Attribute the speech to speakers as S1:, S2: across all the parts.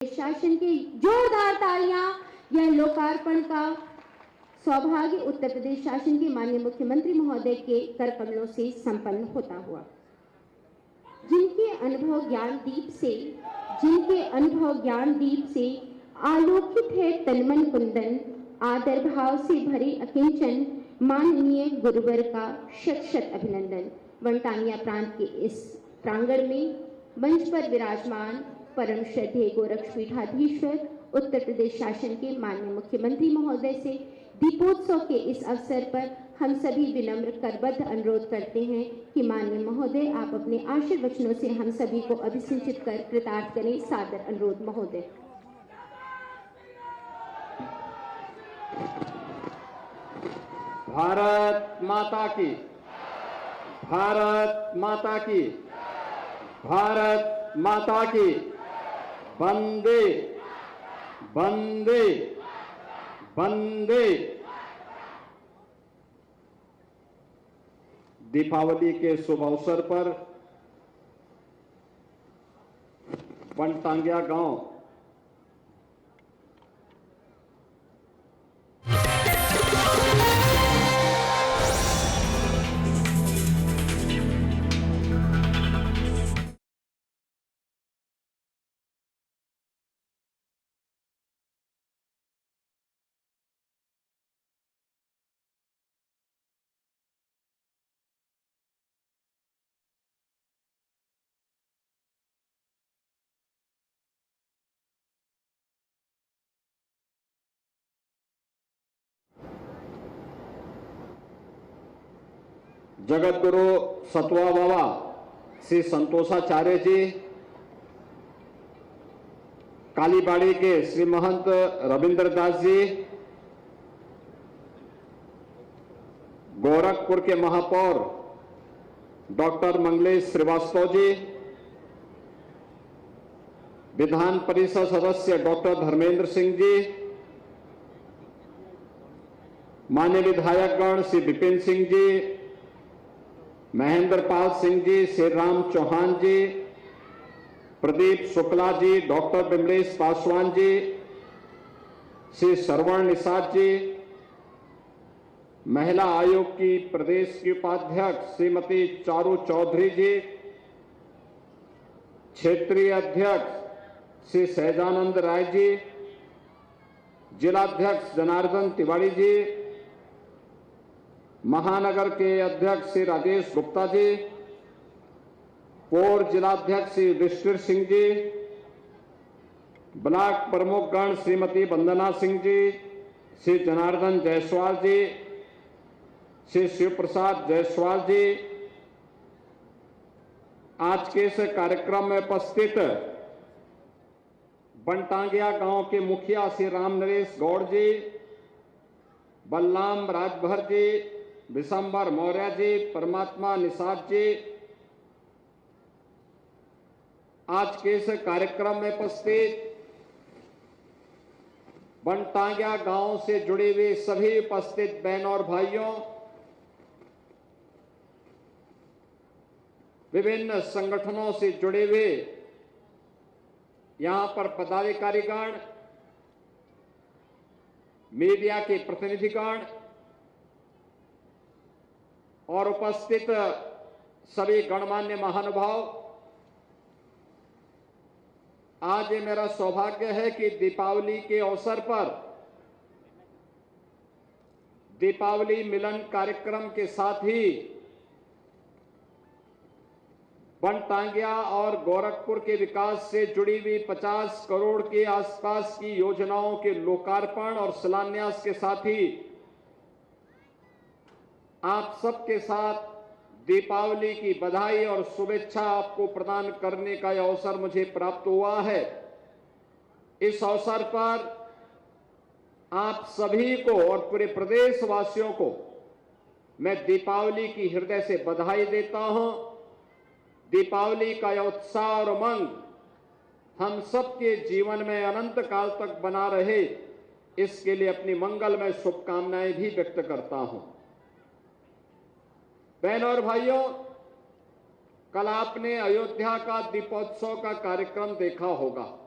S1: शासन की जोरदार तालियां। यह लोकार्पण का सौभाग्य उत्तर प्रदेश शासन के माननीय मुख्यमंत्री महोदय के कर कमलों से संपन्न होता हुआ। जिनके अनुभव ज्ञान दीप से आलोकित है तनमन कुंदन, आदर भाव से भरे अकिंचन, माननीय गुरुवर का शत शत अभिनंदन। वनटांगिया प्रांत के इस प्रांगण में मंच पर विराजमान परम श्रद्धेय गोरक्षपीठाधीश्वर उत्तर प्रदेश शासन के माननीय मुख्यमंत्री महोदय से दीपोत्सव के इस अवसर पर हम सभी विनम्र करबद्ध अनुरोध करते हैं कि माननीय महोदय आप अपने आशीर्वचनों से हम सभी को अभिसिंचित कर कृतार्थ करें। सादर अनुरोध महोदय।
S2: भारत माता की, भारत माता की, भारत माता की। वंदे वंदे वंदे। दीपावली के शुभ अवसर पर वनटांगिया गांव जगत गुरु सतवा बाबा श्री संतोषाचार्य जी, कालीबाड़ी के श्री महंत रविंद्र दास जी, गोरखपुर के महापौर डॉक्टर मंगलेश श्रीवास्तव जी, विधान परिषद सदस्य डॉक्टर धर्मेंद्र सिंह जी, माननीय विधायकगण श्री विपिन सिंह जी, महेंद्र पाल सिंह जी, श्री राम चौहान जी, प्रदीप शुक्ला जी, डॉक्टर विमलेश पासवान जी, श्री श्रवण निषाद जी, महिला आयोग की प्रदेश की उपाध्यक्ष श्रीमती चारू चौधरी जी, क्षेत्रीय अध्यक्ष श्री सहजानंद राय जी, जिलाध्यक्ष जनार्दन तिवारी जी, महानगर के अध्यक्ष श्री राजेश गुप्ता जी, पूर्व जिलाध्यक्ष श्री युधिष्ठिर सिंह जी, ब्लॉक प्रमुख गण श्रीमती वंदना सिंह जी, श्री जनार्दन जायसवाल जी, श्री शिव प्रसाद जायसवाल जी, आज के इस कार्यक्रम में उपस्थित वनटांगिया गांव के मुखिया श्री राम नरेश गौड़ जी, बलराम राजभर जी, विशंबर मौर्य जी, परमात्मा निषाद जी, आज के इस कार्यक्रम में उपस्थित वनटांगिया गांव से जुड़े हुए सभी उपस्थित बहनों और भाइयों, विभिन्न संगठनों से जुड़े हुए यहां पर पदाधिकारीगण, मीडिया के प्रतिनिधिगण और उपस्थित सभी गणमान्य महानुभाव, आज ये मेरा सौभाग्य है कि दीपावली के अवसर पर दीपावली मिलन कार्यक्रम के साथ ही वनटांगिया और गोरखपुर के विकास से जुड़ी हुई 50 करोड़ के आसपास की योजनाओं के लोकार्पण और शिलान्यास के साथ ही आप सबके साथ दीपावली की बधाई और शुभेच्छा आपको प्रदान करने का यह अवसर मुझे प्राप्त हुआ है। इस अवसर पर आप सभी को और पूरे प्रदेशवासियों को मैं दीपावली की हृदय से बधाई देता हूं। दीपावली का यह उत्साह और उमंग हम सबके जीवन में अनंत काल तक बना रहे, इसके लिए अपनी मंगलमय शुभकामनाएं भी व्यक्त करता हूं। बहनों और भाइयों, कल आपने अयोध्या का दीपोत्सव का कार्यक्रम देखा होगा।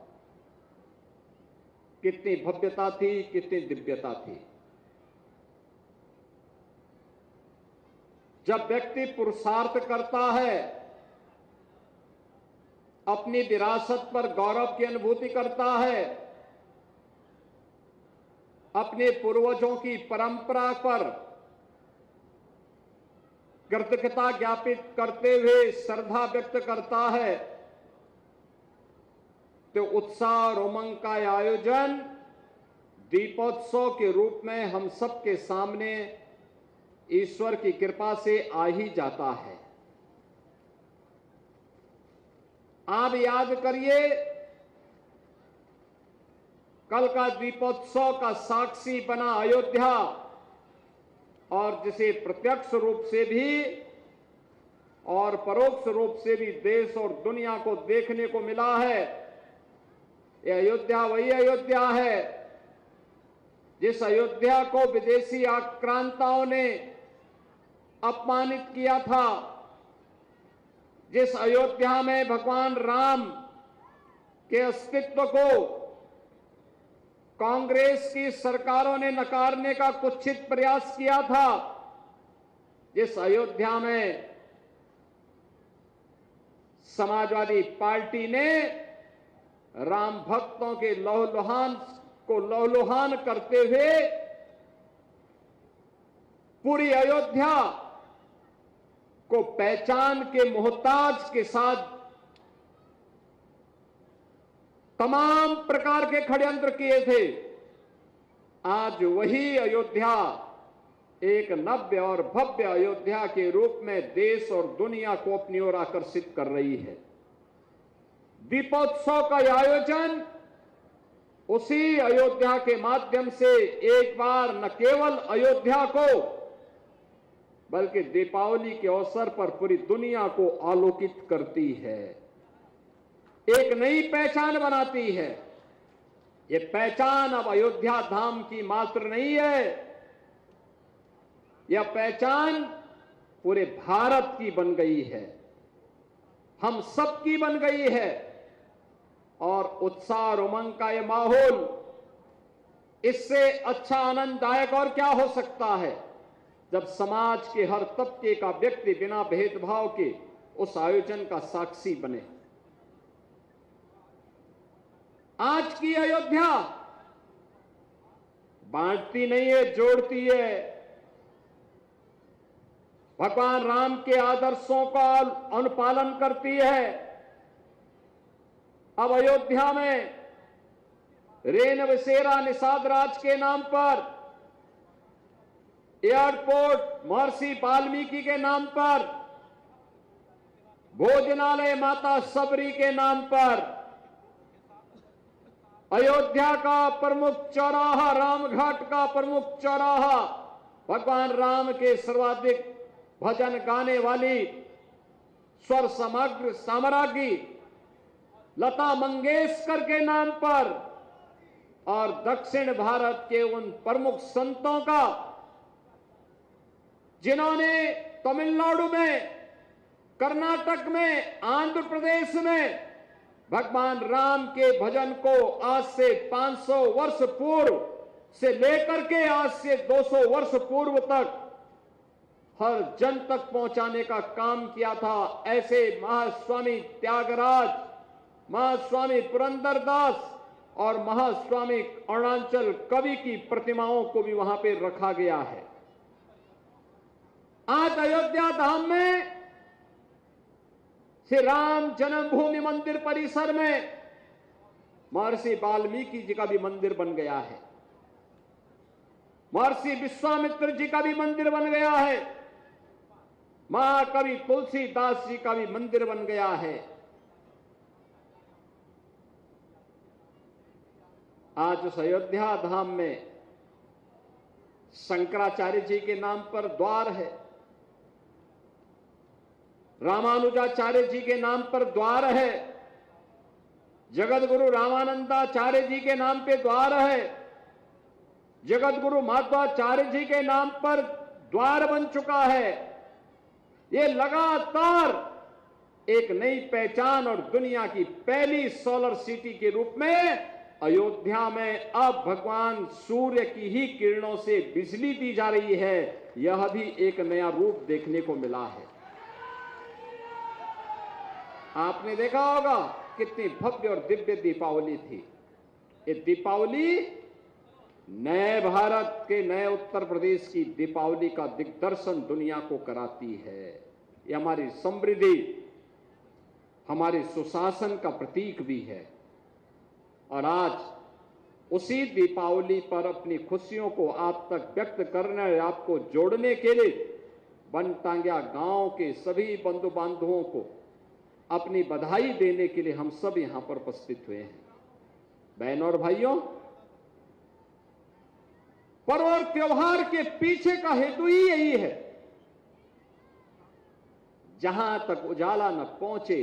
S2: कितनी भव्यता थी, कितनी दिव्यता थी। जब व्यक्ति पुरुषार्थ करता है, अपनी विरासत पर गौरव की अनुभूति करता है, अपने पूर्वजों की परंपरा पर कृतज्ञता ज्ञापित करते हुए श्रद्धा व्यक्त करता है, तो उत्साह और उमंग का आयोजन दीपोत्सव के रूप में हम सबके सामने ईश्वर की कृपा से आ ही जाता है। आप याद करिए, कल का दीपोत्सव का साक्षी बना अयोध्या, और जिसे प्रत्यक्ष रूप से भी और परोक्ष रूप से भी देश और दुनिया को देखने को मिला है। यह अयोध्या वही अयोध्या है जिस अयोध्या को विदेशी आक्रांताओं ने अपमानित किया था, जिस अयोध्या में भगवान राम के अस्तित्व को कांग्रेस की सरकारों ने नकारने का कुत्सित प्रयास किया था, जिस अयोध्या में समाजवादी पार्टी ने राम भक्तों के लहूलुहान करते हुए पूरी अयोध्या को पहचान के मोहताज के साथ तमाम प्रकार के षड्यंत्र किए थे। आज वही अयोध्या एक नव्य और भव्य अयोध्या के रूप में देश और दुनिया को अपनी ओर आकर्षित कर रही है। दीपोत्सव का आयोजन उसी अयोध्या के माध्यम से एक बार न केवल अयोध्या को बल्कि दीपावली के अवसर पर पूरी दुनिया को आलोकित करती है, एक नई पहचान बनाती है। ये पहचान अब अयोध्या धाम की मात्र नहीं है, यह पहचान पूरे भारत की बन गई है, हम सबकी बन गई है। और उत्साह और उमंग का यह माहौल, इससे अच्छा आनंददायक और क्या हो सकता है जब समाज के हर तबके का व्यक्ति बिना भेदभाव के उस आयोजन का साक्षी बने। आज की अयोध्या बांटती नहीं है, जोड़ती है। भगवान राम के आदर्शों का अनुपालन करती है। अब अयोध्या में रेन बसेरा निषाद राज के नाम पर, एयरपोर्ट महर्षि वाल्मीकि के नाम पर, भोजनालय माता सबरी के नाम पर, अयोध्या का प्रमुख चौराहा, रामघाट का प्रमुख चौराहा भगवान राम के सर्वाधिक भजन गाने वाली स्वर समग्र साम्राज्ञी लता मंगेशकर के नाम पर, और दक्षिण भारत के उन प्रमुख संतों का जिन्होंने तमिलनाडु में, कर्नाटक में, आंध्र प्रदेश में भगवान राम के भजन को आज से 500 वर्ष पूर्व से लेकर के आज से 200 वर्ष पूर्व तक हर जन तक पहुंचाने का काम किया था। ऐसे महास्वामी त्यागराज, महास्वामी पुरंदरदास और महास्वामी अरुणाचल कवि की प्रतिमाओं को भी वहां पे रखा गया है। आज अयोध्या धाम में श्री राम जन्मभूमि मंदिर परिसर में महर्षि वाल्मीकि जी का भी मंदिर बन गया है, महर्षि विश्वामित्र जी का भी मंदिर बन गया है, महाकवि तुलसीदास जी का भी मंदिर बन गया है। आज उस अयोध्या धाम में शंकराचार्य जी के नाम पर द्वार है, रामानुजाचार्य जी के नाम पर द्वार है, जगत गुरु रामानंदाचार्य जी के नाम पे द्वार है, जगत गुरु माधवाचार्य जी के नाम पर द्वार बन चुका है। ये लगातार एक नई पहचान और दुनिया की पहली सोलर सिटी के रूप में अयोध्या में अब भगवान सूर्य की ही किरणों से बिजली दी जा रही है, यह भी एक नया रूप देखने को मिला है। आपने देखा होगा कितनी भव्य और दिव्य दीपावली थी। ये दीपावली नए भारत के, नए उत्तर प्रदेश की दीपावली का दिग्दर्शन दुनिया को कराती है। ये हमारी समृद्धि, हमारे सुशासन का प्रतीक भी है। और आज उसी दीपावली पर अपनी खुशियों को आप तक व्यक्त करने और आपको जोड़ने के लिए बनटांगिया गांव के सभी बंधु बांधवों को अपनी बधाई देने के लिए हम सब यहां पर उपस्थित हुए हैं। बहनों और भाइयों, पर्व और त्योहार के पीछे का हेतु ही यही है, जहां तक उजाला न पहुंचे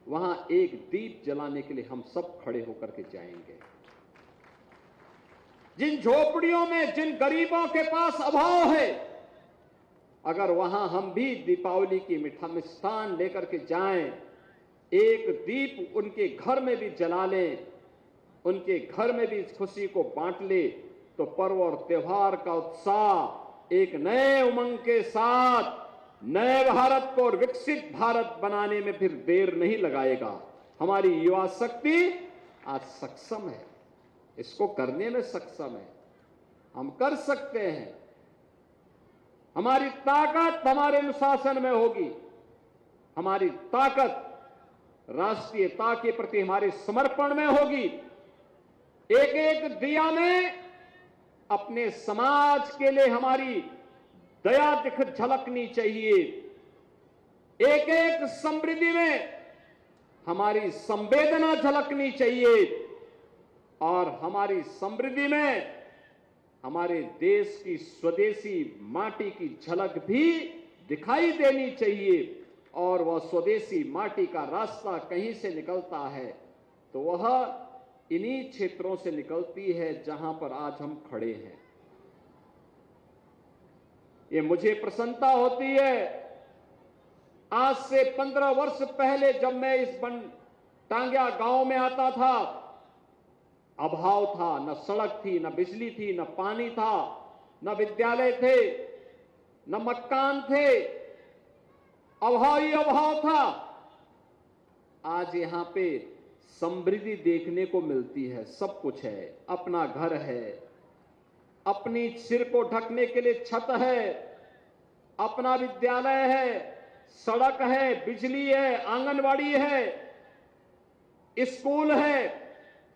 S2: वहां एक दीप जलाने के लिए हम सब खड़े होकर के जाएंगे। जिन झोपड़ियों में जिन गरीबों के पास अभाव है, अगर वहां हम भी दीपावली की मिष्ठान लेकर के जाएं, एक दीप उनके घर में भी जला लें, उनके घर में भी इस खुशी को बांट ले, तो पर्व और त्योहार का उत्साह एक नए उमंग के साथ नए भारत को और विकसित भारत बनाने में फिर देर नहीं लगाएगा। हमारी युवा शक्ति आज सक्षम है, इसको करने में सक्षम है। हम कर सकते हैं। हमारी ताकत हमारे अनुशासन में होगी। हमारी ताकत राष्ट्रीयता के प्रति हमारे समर्पण में होगी। एक एक दिया में अपने समाज के लिए हमारी दया दिख झलकनी चाहिए। एक एक समृद्धि में हमारी संवेदना झलकनी चाहिए और हमारी समृद्धि में हमारे देश की स्वदेशी माटी की झलक भी दिखाई देनी चाहिए। और वह स्वदेशी माटी का रास्ता कहीं से निकलता है तो वह इन्हीं क्षेत्रों से निकलती है जहां पर आज हम खड़े हैं। ये मुझे प्रसन्नता होती है। आज से 15 वर्ष पहले जब मैं इस बनटांगिया गांव में आता था, अभाव था, न सड़क थी, न बिजली थी, न पानी था, न विद्यालय थे, न मकान थे, अभाव ही अभाव था। आज यहां पे समृद्धि देखने को मिलती है, सब कुछ है। अपना घर है, अपनी सिर को ढकने के लिए छत है, अपना विद्यालय है, सड़क है, बिजली है, आंगनवाड़ी है, स्कूल है,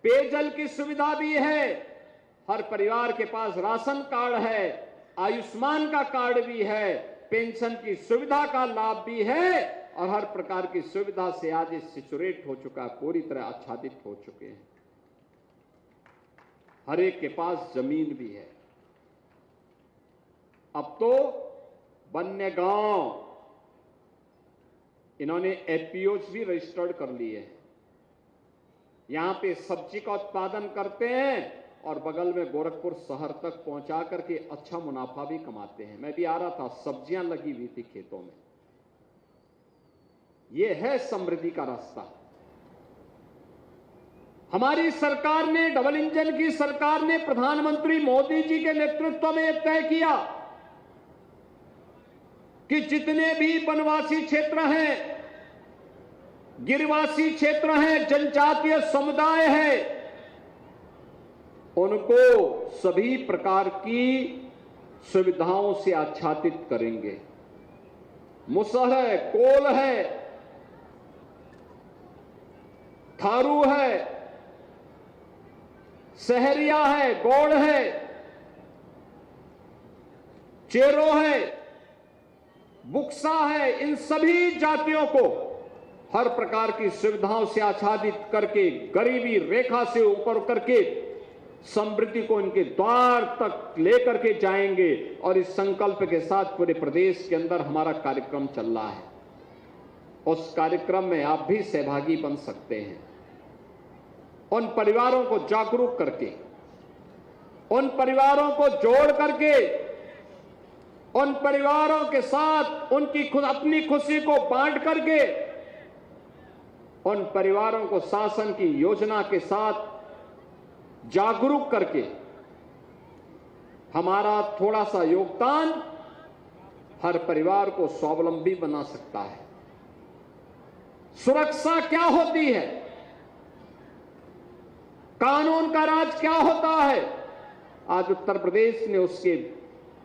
S2: पेयजल की सुविधा भी है। हर परिवार के पास राशन कार्ड है, आयुष्मान का कार्ड भी है, पेंशन की सुविधा का लाभ भी है और हर प्रकार की सुविधा से आज सिचुरेट हो चुका, पूरी तरह आच्छादित हो चुके हैं। हर एक के पास जमीन भी है। अब तो वन्य गांव इन्होंने एफपीओज भी रजिस्टर्ड कर लिए हैं। यहां पे सब्जी का उत्पादन करते हैं और बगल में गोरखपुर शहर तक पहुंचा करके अच्छा मुनाफा भी कमाते हैं। मैं भी आ रहा था, सब्जियां लगी हुई थी खेतों में। यह है समृद्धि का रास्ता। हमारी सरकार ने, डबल इंजन की सरकार ने, प्रधानमंत्री मोदी जी के नेतृत्व में तय किया कि जितने भी वनवासी क्षेत्र हैं, गिरिवासी क्षेत्र हैं, जनजातीय समुदाय है, उनको सभी प्रकार की सुविधाओं से आच्छादित करेंगे। मुसहर है, कोल है, थारू है, सहरिया है, गौड़ है, चेरो है, बुक्सा है, इन सभी जातियों को हर प्रकार की सुविधाओं से आच्छादित करके, गरीबी रेखा से ऊपर करके समृद्धि को इनके द्वार तक लेकर के जाएंगे। और इस संकल्प के साथ पूरे प्रदेश के अंदर हमारा कार्यक्रम चल रहा है। उस कार्यक्रम में आप भी सहभागी बन सकते हैं। उन परिवारों को जागरूक करके, उन परिवारों को जोड़ करके, उन परिवारों के साथ उनकी अपनी खुशी को बांट करके, उन परिवारों को शासन की योजना के साथ जागरूक करके हमारा थोड़ा सा योगदान हर परिवार को स्वावलंबी बना सकता है। सुरक्षा क्या होती है, कानून का राज क्या होता है, आज उत्तर प्रदेश ने उसके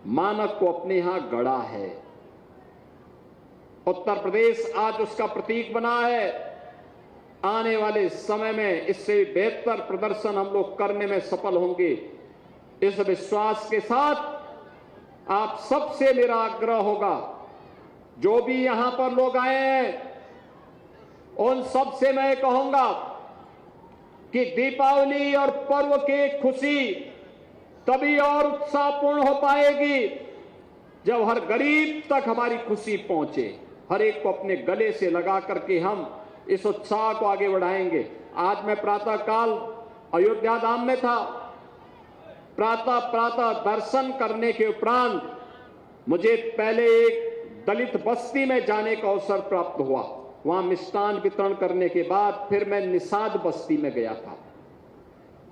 S2: मानक को अपने यहां गढ़ा है। उत्तर प्रदेश आज उसका प्रतीक बना है। आने वाले समय में इससे बेहतर प्रदर्शन हम लोग करने में सफल होंगे। इस विश्वास के साथ आप सबसे मेरा आग्रह होगा, जो भी यहां पर लोग आए हैं उन सबसे मैं कहूंगा कि दीपावली और पर्व की खुशी तभी और उत्साहपूर्ण हो पाएगी जब हर गरीब तक हमारी खुशी पहुंचे। हर एक को अपने गले से लगा करके हम इस उत्साह को आगे बढ़ाएंगे। आज मैं प्रातः काल अयोध्या धाम में था। प्रातः दर्शन करने के उपरांत मुझे पहले एक दलित बस्ती में जाने का अवसर प्राप्त हुआ। वहां मिष्ठान वितरण करने के बाद फिर मैं निषाद बस्ती में गया था,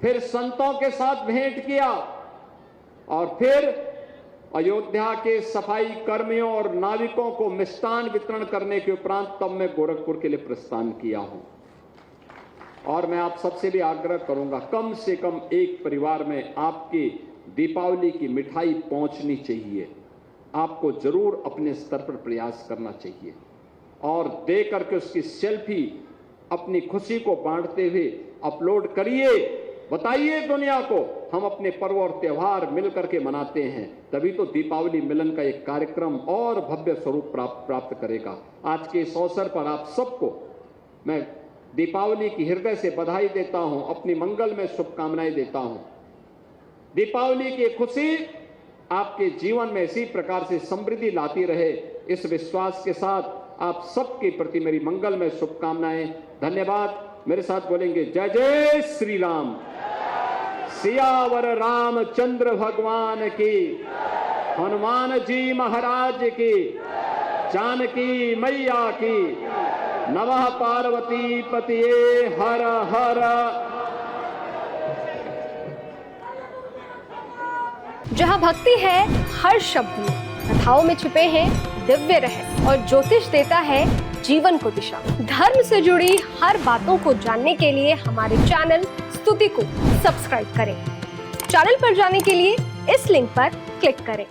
S2: फिर संतों के साथ भेंट किया और फिर अयोध्या के सफाई कर्मियों और नाविकों को मिष्ठान वितरण करने के उपरांत तब मैं गोरखपुर के लिए प्रस्थान किया हूं। और मैं आप सबसे भी आग्रह करूंगा, कम से कम एक परिवार में आपकी दीपावली की मिठाई पहुंचनी चाहिए। आपको जरूर अपने स्तर पर प्रयास करना चाहिए और दे करके उसकी सेल्फी अपनी खुशी को बांटते हुए अपलोड करिए। बताइए दुनिया को हम अपने पर्व और त्योहार मिल करके मनाते हैं, तभी तो दीपावली मिलन का एक कार्यक्रम और भव्य स्वरूप प्राप्त करेगा। आज के इस अवसर पर आप सबको मैं दीपावली की हृदय से बधाई देता हूं, अपनी मंगल में शुभकामनाएं देता हूं। दीपावली की खुशी आपके जीवन में इसी प्रकार से समृद्धि लाती रहे, इस विश्वास के साथ आप सबके प्रति मेरी मंगल में शुभकामनाएं। धन्यवाद। मेरे साथ बोलेंगे जय जय श्री राम। सियावर रामचंद्र भगवान की, हनुमान जी महाराज की, जानकी मैया की, नमः पार्वती पतिये हर हर।
S3: जहाँ भक्ति है हर शब्द में, कथाओं में छुपे हैं दिव्य रहस्य और ज्योतिष देता है जीवन को दिशा। धर्म से जुड़ी हर बातों को जानने के लिए हमारे चैनल स्तुति को सब्सक्राइब करें। चैनल पर जाने के लिए इस लिंक पर क्लिक करें।